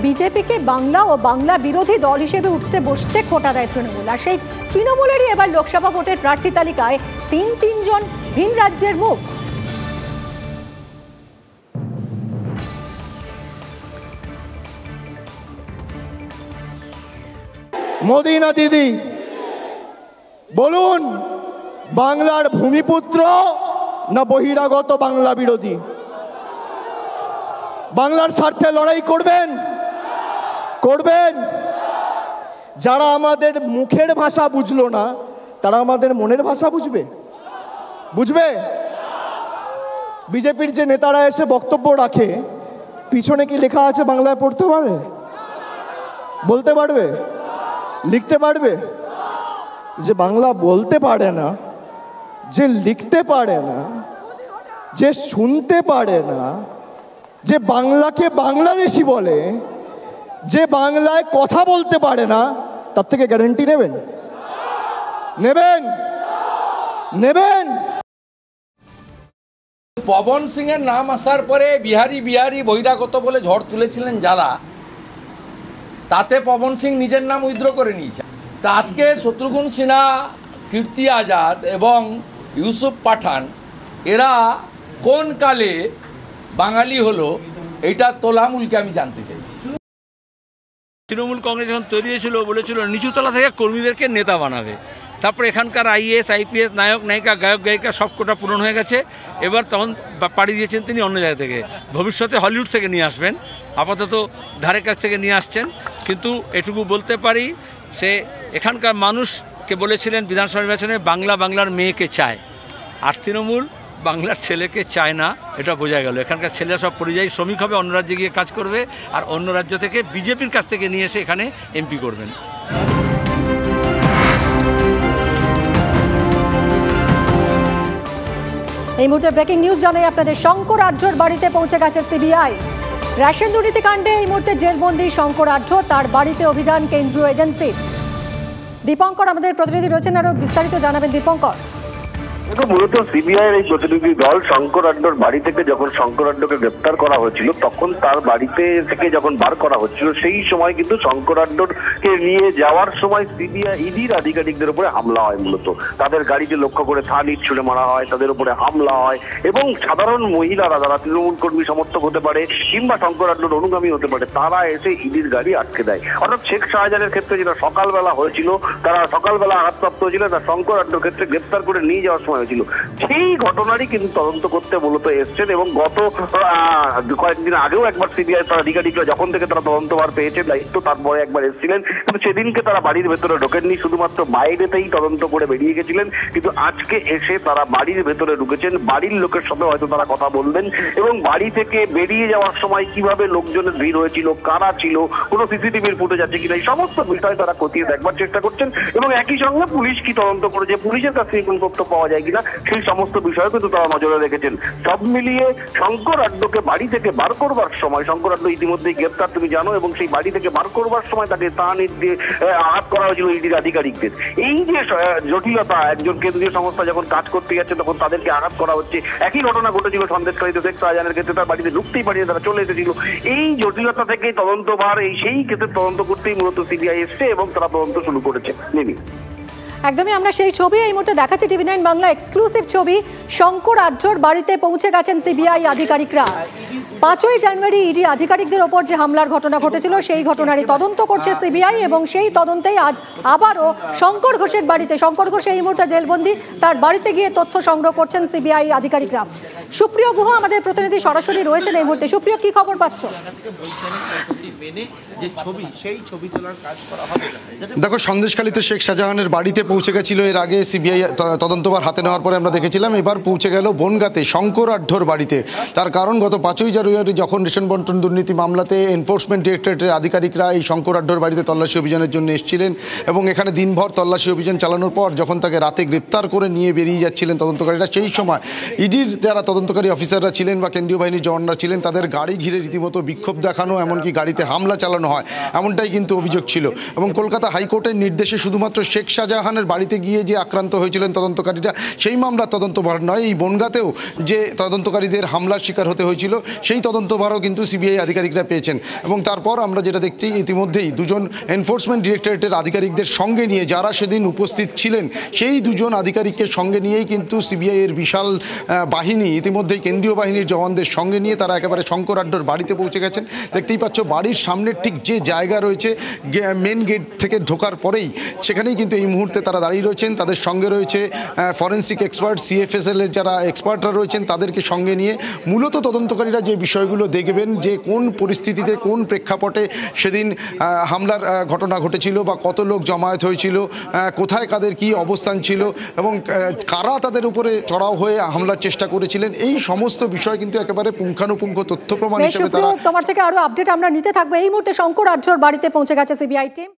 বিজেপিকে বাংলা ও বাংলা বিরোধী দল হিসেবে উঠতে বসতে খোঁটা দেয় তৃণমূল। আর সেই তৃণমূলেরই এবার লোকসভা ভোটের প্রার্থী তালিকায় তিনজন ভিন রাজ্যের মুখ। মোদি না দিদি বলুন, বাংলার ভূমিপুত্র না বহিরাগত বাংলা বিরোধী? বাংলার স্বার্থে লড়াই করবেন? যারা আমাদের মুখের ভাষা বুঝলো না, তারা আমাদের মনের ভাষা বুঝবে? বিজেপির যে নেতারা এসে বক্তব্য রাখে, পিছনে কি লেখা আছে বাংলায় পড়তে পারে, বলতে পারবে, লিখতে পারবে? যে বাংলা বলতে পারে না, যে লিখতে পারে না, যে শুনতে পারে না, যে বাংলাকে বাংলাদেশি বলে, যে বাংলায় কথা বলতে পারে না, তার থেকে গ্যারান্টি নেবেন? পবন সিং এর নাম আসার পরে বিহারি বহিরাগত বলে ঝড় তুলেছিলেন যারা, তাতে পবন সিং নিজের নাম উইথড্র করে নিয়েছে। তা আজকে শত্রুঘ্ন সিনহা, কীর্তি আজাদ এবং ইউসুফ পাঠান এরা কোন কালে বাঙালি হলো, এইটা তোলামূলকে আমি জানতে চাইছি। তৃণমূল কংগ্রেস যখন তৈরি হয়েছিল বলেছিল নিচুতলা থেকে কর্মীদেরকে নেতা বানাবে। তারপর এখানকার আইএএস, আইপিএস, নায়ক, নায়িকা, গায়ক, গায়িকা সব কোটা পূরণ হয়ে গেছে। এবার তখন পাড়ি দিয়েছেন তিনি অন্য জায়গা থেকে। ভবিষ্যতে হলিউড থেকে নিয়ে আসবেন, আপাতত ধারে কাছ থেকে নিয়ে আসছেন। কিন্তু এটুকু বলতে পারি, সে এখানকার মানুষকে বলেছিলেন বিধানসভা নির্বাচনে বাংলার মেয়েকে চায়, আর তৃণমূল বাংলার ছেলেকে চায় না, এটা বোঝা গেল। এখানকার ছেলেরা সব পরিযায়ী শ্রমিক হবে, অন্য রাজ্যে গিয়ে কাজ করবে, আর অন্য রাজ্য থেকে বিজেপির কাছ থেকে নিয়ে এসে এখানে এমপি করবেন। এই মুহূর্তে ব্রেকিং নিউজ জানাই আপনাদের। শঙ্কর আঢ্যর বাড়িতে পৌঁছে গেছে সিবিআই। রেশন দুর্নীতি কাণ্ডে এই মুহূর্তে জেলবন্দি শঙ্কর আঢ্য, তার বাড়িতে অভিযান কেন্দ্রীয় এজেন্সির। দীপঙ্কর আমাদের প্রতিনিধি রয়েছেন, আরো বিস্তারিত জানাবেন দীপঙ্কর। মূলত সিবিআইয়ের এই প্রতিনিধি দল শঙ্কর আঢ্যর বাড়ি থেকে যখন শঙ্কর আঢ্যকে গ্রেপ্তার করা হয়েছিল, তখন তার বাড়িতে থেকে যখন বার করা হচ্ছিল, সেই সময় কিন্তু শঙ্কর আঢ্যকে নিয়ে যাওয়ার সময় সিবিআই ইডির আধিকারিকদের উপরে হামলা হয়। মূলত তাদের গাড়িকে লক্ষ্য করে ইট ছুড়ে মারা হয়, তাদের উপরে হামলা হয়, এবং সাধারণ মহিলারা যারা তৃণমূল কর্মী সমর্থক হতে পারে কিংবা শঙ্কর আঢ্যর অনুগামী হতে পারে, তারা এসে ইডির গাড়ি আটকে দেয়। অর্থাৎ শেখ শাহজাহানের ক্ষেত্রে যেটা সকালবেলা হয়েছিল, তারা সকালবেলা আঘাতপ্রাপ্ত হয়েছিল, তারা শঙ্কর আঢ্যর ক্ষেত্রে গ্রেপ্তার করে নিয়ে যাওয়ার সময় হয়েছিল। সেই ঘটনারই কিন্তু তদন্ত করতে মূলত এসছেন, এবং গত কয়েকদিন আগেও একবার সিবিআই তার আধিকারিকরা যখন থেকে তারা তদন্তভার পেয়েছে দায়িত্ব, তারপরে একবার এসেছিলেন, কিন্তু সেদিনকে তারা বাড়ির ভেতরে ঢোকেননি, শুধুমাত্র বাইরেতেই তদন্ত করে বেরিয়ে গেছিলেন। কিন্তু আজকে এসে তারা বাড়ির ভেতরে ঢুকেছেন, বাড়ির লোকের সাথে হয়তো তারা কথা বলবেন, এবং বাড়ি থেকে বেরিয়ে যাওয়ার সময় কিভাবে লোকজনের ভিড় হয়েছিল, কারা ছিল, কোনো সিসিটিভির ফুটেজ আছে কিনা, এই সমস্ত বিষয় তারা খতিয়ে দেখবার চেষ্টা করছেন। এবং একই সঙ্গে পুলিশ কি তদন্ত করেছে, পুলিশের কাছ থেকে কোন তথ্য পাওয়া যায় কিনা, সেই সমস্ত বিষয় কিন্তু তারা নজরে রেখেছেন। সব মিলিয়ে শঙ্কর আঢ্যকে বাড়ি থেকে বার করবার সময়, শঙ্কর আঢ্য ইতিমধ্যেই গ্রেপ্তার তুমি জানো, এবং সেই বাড়ি থেকে বার করবার সময় তাকে তাহানির দিয়ে আঘাত করা হয়েছিল ইডির আধিকারিকদের। এই যে জটিলতা, একজন কেন্দ্রীয় সংস্থা যখন কাজ করতে যাচ্ছে তখন তাদেরকে আঘাত করা হচ্ছে। একই ঘটনা ঘটেছিল সন্দেশকারীতে শেখ শাহজাহানের ক্ষেত্রে, তার বাড়িতে ঢুকতেই পারিয়ে তারা চলে এসেছিল। এই জটিলতা থেকে তদন্তভার সেই ক্ষেত্রে তদন্ত করতেই মূলত সিবিআই এসছে, এবং তারা তদন্ত শুরু করেছে। নেমি একদমই আমরা সেই ছবি এই মুহূর্তে দেখাচ্ছি, TV9 বাংলা এক্সক্লুসিভ ছবি। শঙ্কর আঢ্যর বাড়িতে পৌঁছে গেছেন সিবিআই আধিকারিকরা। 5ই জানুয়ারি ইডি আধিকারিকদের ওপর যে হামলার ঘটনা ঘটেছিল, সেই ঘটনারই তদন্ত করছে সিবিআই, এবং সেই তদন্তেই আজ আবারও শঙ্কর ঘোষের বাড়িতে, শঙ্কর ঘোষ এই মুহূর্তে জেলবন্দি, তার বাড়িতে গিয়ে তথ্য সংগ্রহ করছেন সিবিআই আধিকারিকরা। সুপ্রিয় গুহ আমাদের প্রতিনিধি সরাসরি রয়েছেন এই মুহূর্তে। সুপ্রিয়, কি খবর পাচ্ছ? দেখো, সন্দেশখালীতে শেখ শাহজাহানের বাড়িতে পৌঁছে গেছিল এর আগে সিবিআই তদন্তভার হাতে নেওয়ার পরে আমরা দেখেছিলাম। এবার পৌঁছে গেল বনগাঁতে শঙ্কর আঢ্যর বাড়িতে। তার কারণ গত 5ই জানুয়ারি যখন রেশন বন্টন দুর্নীতি মামলাতে এনফোর্সমেন্ট ডিরেক্টরেটের আধিকারিকরা এই শঙ্কর আঢ্যর বাড়িতে তল্লাশি অভিযানের জন্য এসেছিলেন, এবং এখানে দিনভর তল্লাশি অভিযান চালানোর পর যখন তাকে রাতে গ্রেপ্তার করে নিয়ে বেরিয়ে যাচ্ছিলেন তদন্তকারীরা, সেই সময় ইডির যারা তদন্তকারী অফিসাররা ছিলেন বা কেন্দ্রীয় বাহিনীর জওয়ানরা ছিলেন, তাদের গাড়ি ঘিরে রীতিমতো বিক্ষোভ দেখানো, এমনকি গাড়িতে হামলা চালানো হয়, এমনটাই কিন্তু অভিযোগ ছিল। এবং কলকাতা হাইকোর্টের নির্দেশে শুধুমাত্র শেখ শাহজাহানের একজনের বাড়িতে গিয়ে যে আক্রান্ত হয়েছিলেন তদন্তকারীরা, সেই মামলার তদন্তভার নয়, এই বনগাঁতেও যে তদন্তকারীদের হামলার শিকার হতে হয়েছিল সেই তদন্তভারও কিন্তু সিবিআই আধিকারিকরা পেয়েছেন। এবং তারপর আমরা যেটা দেখছি, ইতিমধ্যেই দুজন এনফোর্সমেন্ট ডিরেক্টরেটের আধিকারিকদের সঙ্গে নিয়ে, যারা সেদিন উপস্থিত ছিলেন সেই দুজন আধিকারিককে সঙ্গে নিয়েই কিন্তু সিবিআইয়ের বিশাল বাহিনী ইতিমধ্যেই কেন্দ্রীয় বাহিনীর জওয়ানদের সঙ্গে নিয়ে তারা একেবারে শঙ্কর আড্ডর বাড়িতে পৌঁছে গেছেন। দেখতেই পাচ্ছ বাড়ির সামনের ঠিক যে জায়গা রয়েছে মেন গেট থেকে ঢোকার পরেই, সেখানেই কিন্তু এই মুহূর্তে তারা দাঁড়িয়ে রয়েছেন। তাদের সঙ্গে রয়েছে ফরেন্সিক এক্সপার্ট, সিএফএসএল-এর যারা এক্সপার্টরা রয়েছেন তাদেরকে সঙ্গে নিয়ে মূলত তদন্তকারীরা যে বিষয়গুলো দেখবেন, যে কোন পরিস্থিতিতে কোন প্রেক্ষাপটে সেদিন হামলার ঘটনা ঘটেছিল বা কত লোক জমায়েত হয়েছিল, কোথায় কাদের কি অবস্থান ছিল এবং কারা তাদের উপরে চড়াও হয়ে হামলার চেষ্টা করেছিলেন, এই সমস্ত বিষয় কিন্তু একেবারে পুঙ্খানুপুঙ্খ তথ্য প্রমাণ হিসেবে তারা। তোমার থেকে আরো আপডেট আমরা নিতে থাকবো। এই মুহূর্তে শঙ্কর আঢ্যর বাড়িতে পৌঁছে গেছে সিবিআই টিম।